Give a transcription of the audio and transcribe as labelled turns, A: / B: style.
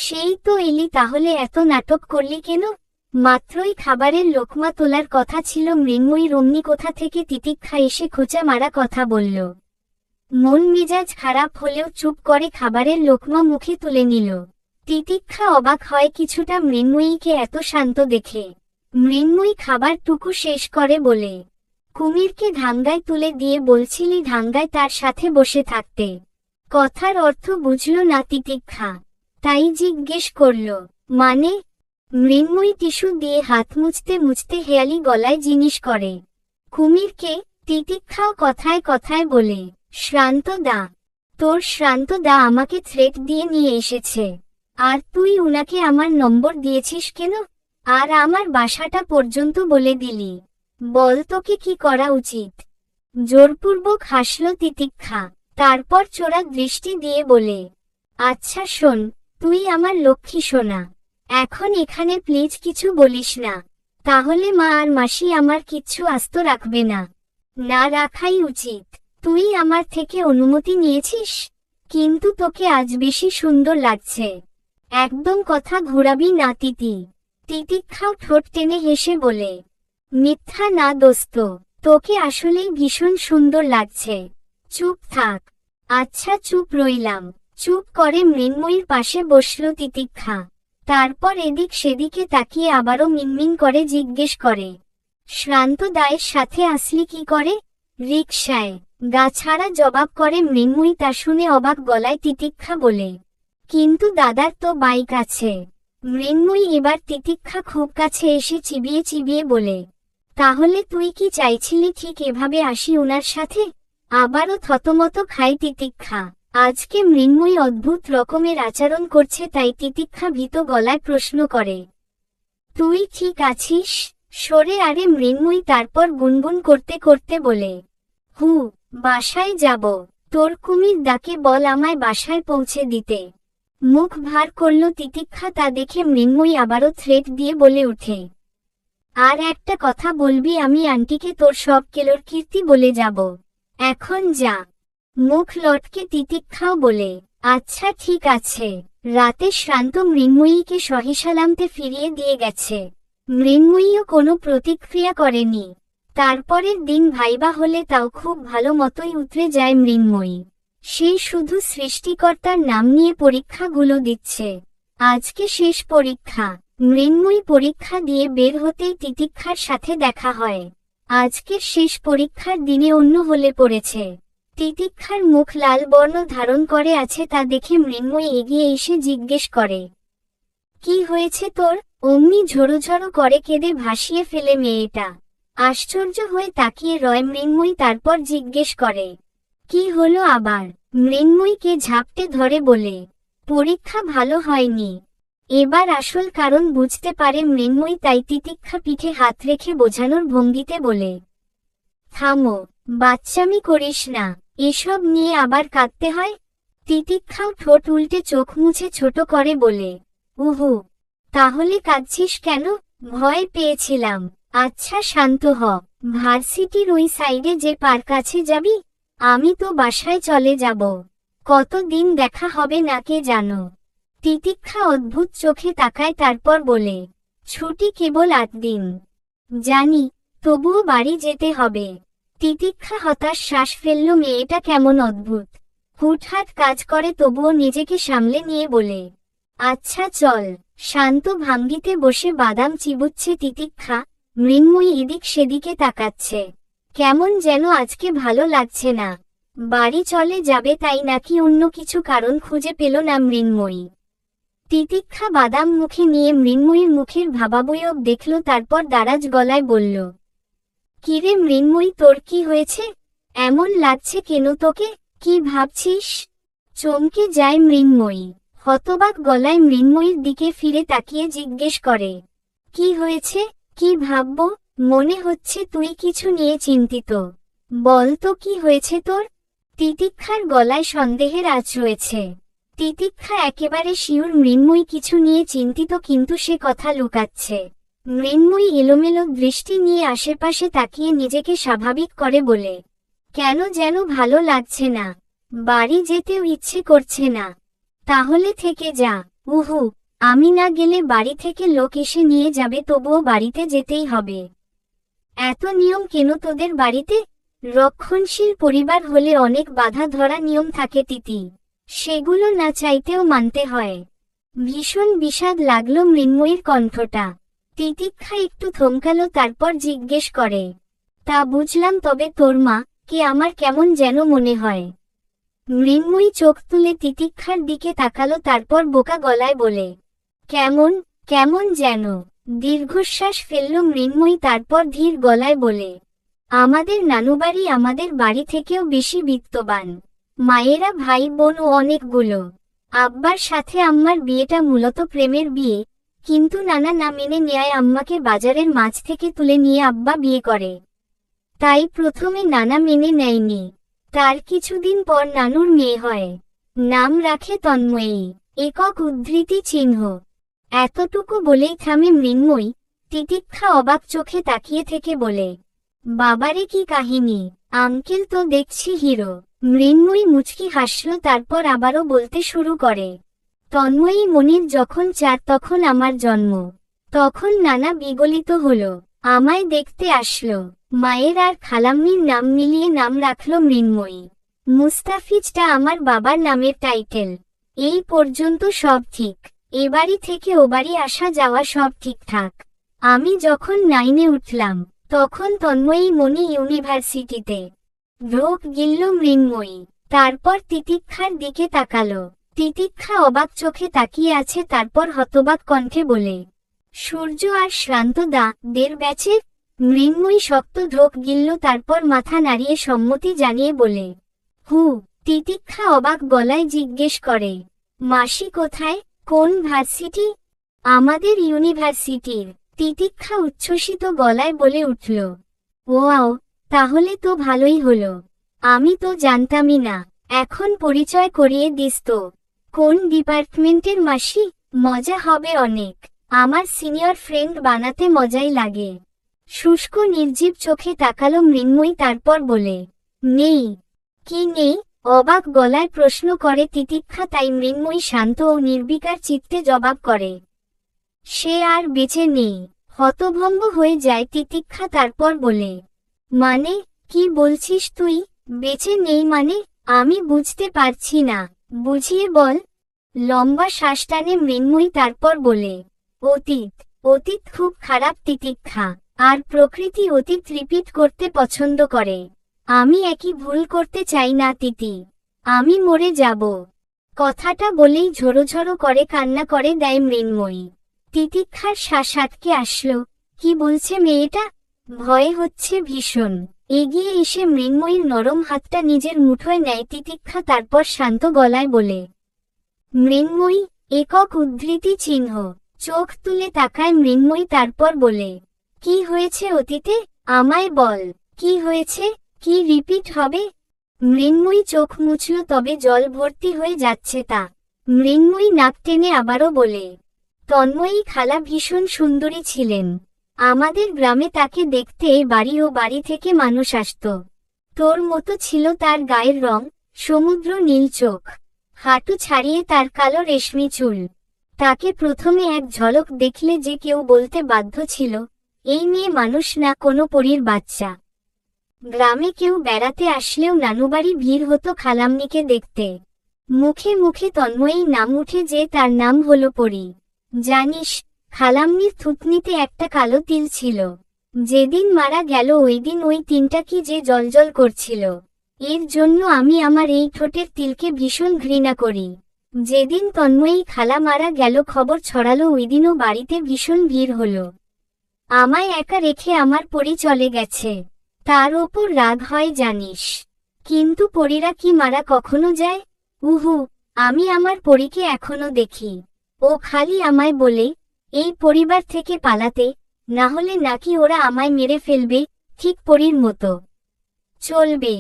A: সেই তো এলি, তাহলে এত নাটক করলি কেন? মাত্রই খাবারের লোকমা তোলার কথা ছিল মৃন্ময়ীর, অমনি কোথা থেকে তিতিক্ষা এসে খোঁচা মারা কথা বলল। মন মেজাজ খারাপ হলেও চুপ করে খাবারের লোকমা মুখে তুলে নিল। তিতিক্ষা অবাক হয় কিছুটা মৃন্ময়ীকে এত শান্ত দেখে। মৃন্ময়ী খাবারটুকু শেষ করে বলে, কুমিরকে ধাঙ্গায় তুলে দিয়ে বলছিলি ধাঙ্গায় তার সাথে বসে থাকতে। কথার অর্থ বুঝল না তিতিক্ষা, তাই জিজ্ঞেস করল, মানে? মৃন্ময়ী টিস্যু দিয়ে হাত মুছতে মুছতে হেয়ালি গলায় জিনিস করে। কুমিরকে? তিতিক্ষাও কথায় কথায় বলে, শ্রান্ত দা। তোর শ্রান্ত দা আমাকে থ্রেট দিয়ে নিয়ে এসেছে, আর তুই উনাকে আমার নম্বর দিয়েছিস কেন? আর আমার বাসাটা পর্যন্ত বলে দিলি। বল তোকে কি করা উচিত? জোরপূর্বক হাসল তিতিক্ষা, তারপর চোরা দৃষ্টি দিয়ে বলে, আচ্ছা শোন, তুই আমার লক্ষ্মী সোনা, এখন এখানে প্লিজ কিছু বলিস না, তাহলে মা আর মাসি আমার কিচ্ছু আস্ত রাখবে না। না রাখাই উচিত। তুই আমার থেকে অনুমতি নিয়েছিস, কিন্তু তোকে আজ বেশি সুন্দর লাগছে। একদম কথা ঘোরাবি না তিতি। তিতিক্ষাও ঠোঁট টেনে হেসে বলে, মিথ্যা না দোস্ত, তোকে আসলেই ভীষণ সুন্দর লাগছে। চুপ থাক। আচ্ছা চুপ রইলাম। চুপ করে মৃন্ময়ীর পাশে বসল তিতিক্ষা। তারপর এদিক সেদিকে তাকিয়ে আবারও মিনমিন করে জিজ্ঞেস করে, শ্রান্ত দায়ের সাথে আসলি কি করে? রিকশায়। গা ছাড়া জবাব করে মৃন্ময়ী। তা শুনে অবাক গলায় তিতিক্ষা বলে, কিন্তু দাদার তো বাইক আছে। মৃন্ময়ী এবার তিতিক্ষা খুব কাছে এসে চিবিয়ে চিবিয়ে বলে, তাহলে তুই কি চাইছিলি ঠিক এভাবে আসি ওনার সাথে? আবারও থতমত খায় তিতিক্ষা। আজকে মৃন্ময়ী অদ্ভুত রকমের আচরণ করছে, তাই তিতিক্ষা ভীত গলায় প্রশ্ন করে, তুই ঠিক আছিস? সরে আরে মৃন্ময়ী তারপর গুনগুন করতে করতে বলে, হু, বাসায় যাব। তোর কুমির ডাকে বল আমায় বাসায় পৌঁছে দিতে। মুখ ভার করল তিতিক্ষা। তা দেখে মৃন্ময়ী আবারও থ্রেট দিয়ে বলে উঠে, আর একটা কথা বলবি, আমি আন্টিকে তোর সব কেলোর কীর্তি বলে যাব। এখন যা। মুখ লটকে তিতিক্ষাও বলে, আচ্ছা ঠিক আছে। রাতে শ্রান্ত মৃন্ময়ীকে সহিসালামতে ফিরিয়ে দিয়ে গেছে। মৃন্ময়ীও কোনো প্রতিক্রিয়া করেনি। তারপরের দিন ভাইবা হলে তাও খুব ভালো মতোই উতরে যায় মৃন্ময়ী। সে শুধু সৃষ্টিকর্তার নাম নিয়ে পরীক্ষাগুলো দিচ্ছে। আজকে শেষ পরীক্ষা। মৃন্ময়ী পরীক্ষা দিয়ে বের হতেই তিতিক্ষার সাথে দেখা হয়। আজকের শেষ পরীক্ষার দিনে অন্য হলে পড়েছে। তিতিক্ষার মুখ লাল বর্ণ ধারণ করে আছে, তা দেখে মৃন্ময়ী এগিয়ে এসে জিজ্ঞেস করে, কি হয়েছে তোর? অমনি ঝড়ো করে কেঁদে ভাসিয়ে ফেলে মেয়েটা। আশ্চর্য হয়ে তাকিয়ে রয় মৃন্ময়ী। তারপর জিজ্ঞেস করে, কি হলো আবার? মৃন্ময়ীকে ঝাপটে ধরে বলে, পরীক্ষা ভালো হয়নি। এবার আসল কারণ বুঝতে পারে মৃন্ময়ী, তাই তিতিক্ষা পিঠে হাত রেখে বোঝানোর ভঙ্গিতে বলে, থামো, বাচ্চামি করিস না। এসব নিয়ে আবার কাঁদতে হয়? তিতিক্ষাও ঠোঁট উল্টে চোখ মুছে ছোট করে বলে, উহু, তাহলে কাঁদছিস কেন? ভয় পেয়েছিলাম। আচ্ছা শান্ত হ। ভার্সিটির ওই সাইডে যে পার্ক আছে যাবি? আমি তো বাসায় চলে যাব। কতদিন দেখা হবে না কে জানো। তিতিক্ষা অদ্ভুত চোখে তাকায়, তারপর বলে, ছুটি কেবল 8 দিন। জানি, তবুও বাড়ি যেতে হবে। তিতিক্ষা হতাশ শ্বাস ফেলল। মেয়েটা কেমন অদ্ভুত। হুটহাট কাজ করে, তবুও নিজেকে সামলে নিয়ে বলে, আচ্ছা চল। শান্ত ভাঙ্গিতে বসে বাদাম চিবুচ্ছে তিতিক্ষা। মৃন্ময়ী এদিক সেদিকে তাকাচ্ছে। কেমন যেন আজকে ভালো লাগছে না। বাড়ি চলে যাবে তাই নাকি অন্য কিছু কারণ খুঁজে পেল না মৃন্ময়ী। তিতিক্ষা বাদাম মুখে নিয়ে মৃন্ময়ীর মুখের ভাবাবয়ব দেখল, তারপর দারাজ গলায় বলল, কিরে মৃন্ময়ী, তোর কি হয়েছে? এমন লাগছে কেন তোকে? কি ভাবছিস? চমকে যায় মৃন্ময়ী। হতবাক গলায় মৃন্ময়ীর দিকে ফিরে তাকিয়ে জিজ্ঞেস করে, কি হয়েছে? কি ভাববো? মনে হচ্ছে তুই কিছু নিয়ে চিন্তিত। বল তো কি হয়েছে তোর? তিতিক্ষার গলায় সন্দেহের আঁচ রয়েছে। তিতিক্ষা একেবারে শিওর মৃন্ময়ী কিছু নিয়ে চিন্তিত, কিন্তু সে কথা লুকাচ্ছে। মৃন্ময়ী এলোমেলো দৃষ্টি নিয়ে আশেপাশে তাকিয়ে নিজেকে স্বাভাবিক করে বলে, কেন যেন ভালো লাগছে না। বাড়ি যেতেও ইচ্ছে করছে না। তাহলে থেকে যা। উহু, আমি না গেলে বাড়ি থেকে লোক এসে নিয়ে যাবে, তবুও বাড়িতে যেতেই হবে। এত নিয়ম কেন তোদের বাড়িতে? রক্ষণশীল পরিবার হলে অনেক বাধা ধরা নিয়ম থাকে তিতি, সেগুলো না চাইতেও মানতে হয়। ভীষণ বিষাদ লাগলো মৃন্ময়ীর কণ্ঠটা। তিতিক্ষা একটু থমকালো, তারপর জিজ্ঞেস করে, তা বুঝলাম, তবে তোর মা কে আমার কেমন যেন মনে হয়। মৃন্ময়ী চোখ তুলে তিতিক্ষার দিকে তাকালো, তারপর বোকা গলায় বলে, কেমন কেমন যেন। দীর্ঘশ্বাস ফেলল মৃন্ময়ী, তারপর ধীর গলায় বলে, আমাদের নানুবাড়ি আমাদের বাড়ি থেকেও বেশি বিত্তবান। মায়েরা ভাই বোনও অনেকগুলো। আব্বার সাথে আম্মার বিয়েটা মূলত প্রেমের বিয়ে, কিন্তু নানা না মেনে নেয় আম্মাকে বাজারের মাছ থেকে তুলে নিয়ে আব্বা বিয়ে করে। তাই প্রথমে নানা মেনে নেয়নি, তার কিছুদিন পর নানুর মেয়ে হয়। নাম রাখে তন্ময়ী, একক উদ্ধৃতি চিহ্ন। এতটুকু বলেই থামে মৃন্ময়ী। তিতিক্ষা অবাক চোখে তাকিয়ে থেকে বলে, বাবারে কি কাহিনী, আঙ্কেল তো দেখছি হিরো। মৃন্ময়ী মুচকি হাসল, তারপর আবারও বলতে শুরু করে, তন্ময়ী মনির যখন 4 তখন আমার জন্ম। তখন নানা বিগলিত হলো, আমায় দেখতে আসলো। মায়ের আর খালাম্মির নাম মিলিয়ে নাম রাখল মৃন্ময়ী। মুস্তাফিজটা আমার বাবার নামের টাইটেল। এই পর্যন্ত সব ঠিক। এ বাড়ি থেকে ও বাড়ি আসা যাওয়া সব ঠিকঠাক। আমি যখন 9-এ উঠলাম, তখন তন্ময়ী মনি ইউনিভার্সিটিতে। ঢোক গিলল মৃন্ময়ী, তারপর তিতিক্ষার দিকে তাকালো। তিতিক্ষা অবাক চোখে তাকিয়ে আছে, তারপর হতবাক কণ্ঠে বলে, সূর্য আর শ্রান্ত দা দের ব্যাচের? মৃন্ময়ী শক্ত ঢোক গিলল, তারপর মাথা নাড়িয়ে সম্মতি জানিয়ে বলে, হু। তিতিক্ষা অবাক গলায় জিজ্ঞেস করে, মাসি কোথায়, কোন ভার্সিটি? আমাদের ইউনিভার্সিটির। তিতিক্ষা উচ্ছ্বসিত গলায় বলে উঠল, ওয়াও, তাহলে তো ভালোই হলো। আমি তো জানতামই না। এখন পরিচয় করিয়ে দিস তো। কোন ডিপার্টমেন্টের মাসি? মজা হবে অনেক। আমার সিনিয়র ফ্রেন্ড বানাতে মজাই লাগে। শুষ্ক নির্জীব চোখে তাকালো মৃন্ময়ী, তারপর বলে, নেই। কি নেই? অবাক গলায় প্রশ্ন করে তিতিক্ষা, তাই মৃন্ময়ী শান্ত ও নির্বিকার চিত্তে জবাব করে, সে আর বেঁচে নেই। হতভম্ব হয়ে যায় তিতিক্ষা, তারপর বলে, মানে কি বলছিস তুই? বেঁচে নেই মানে? আমি বুঝতে পারছি না, বুঝিয়ে বল। লম্বা শ্বাস টানে মৃন্ময়ী, তারপর বলে, অতীত। অতীত খুব খারাপ তিতিক্ষা, আর প্রকৃতি অতীত রিপিট করতে পছন্দ করে। আমি একই ভুল করতে চাই না তিতি। আমি মরে যাব। কথাটা বলেই ঝোড়ো করে কান্না করে দেয় মৃন্ময়ী। তিতিক্ষার শ্বাস আটকে আসলো। কি বলছে মেয়েটা? ভয় হচ্ছে ভীষণ। এগিয়ে এসে মৃন্ময়ীর নরম হাতটা নিজের মুঠোয় নেয় তিতিক্ষা, তারপর শান্ত গলায় বলে, মৃন্ময়ী, একক উদ্ধৃতি চিহ্ন। চোখ তুলে তাকায় মৃন্ময়ী, তারপর বলে, কি হয়েছে অতীতে? আমায় বল, কি হয়েছে? কি রিপিট হবে? মৃন্ময়ী চোখ মুছল, তবে জল ভর্তি হয়ে যাচ্ছে তা। মৃন্ময়ী নাক টেনে আবারও বলে, তন্ময়ী খালা ভীষণ সুন্দরী ছিলেন। আমাদের গ্রামে তাকে দেখতে এই বাড়ি ও বাড়ি থেকে মানুষ আসত। তোর মতো ছিল তার গায়ের রং, সমুদ্র নীল চোখ, হাঁটু ছাড়িয়ে তার কালো রেশমি চুল। তাকে প্রথমে এক ঝলক দেখলে যে কেউ বলতে বাধ্য ছিল, এই মেয়ে মানুষ না, কোনো পরীর বাচ্চা। গ্রামে কেউ বেড়াতে আসলেও নানুবাড়ি ভিড় হতো খালাম্মিকে দেখতে। মুখে মুখে তন্ময়ী নাম উঠে যে তার নাম হলো পরী। জানিস, খালাম্মির থুতনিতে একটা কালো তিল ছিল। যেদিন মারা গেল ওই দিন ওই তিনটা কি যে জ্বলজ্বল করছিল। এর জন্য আমি আমার এই ঠোঁটের তিলকে ভীষণ ঘৃণা করি। যেদিন তন্ময়ী খালা মারা গেল খবর ছড়ালো, ওই দিনও বাড়িতে ভীষণ ভিড় হলো। আমায় একা রেখে আমার পরী চলে গেছে, তার ওপর রাগ হয় জানিস। কিন্তু পরীরা কি মারা কখনো যায়? উহু, আমি আমার পরীকে এখনো দেখি। ও খালি আমায় বলে, এই পরিবার থেকে পালাতে, না হলে নাকি ওরা আমায় মেরে ফেলবে, ঠিক পরীর মতো। চলবে।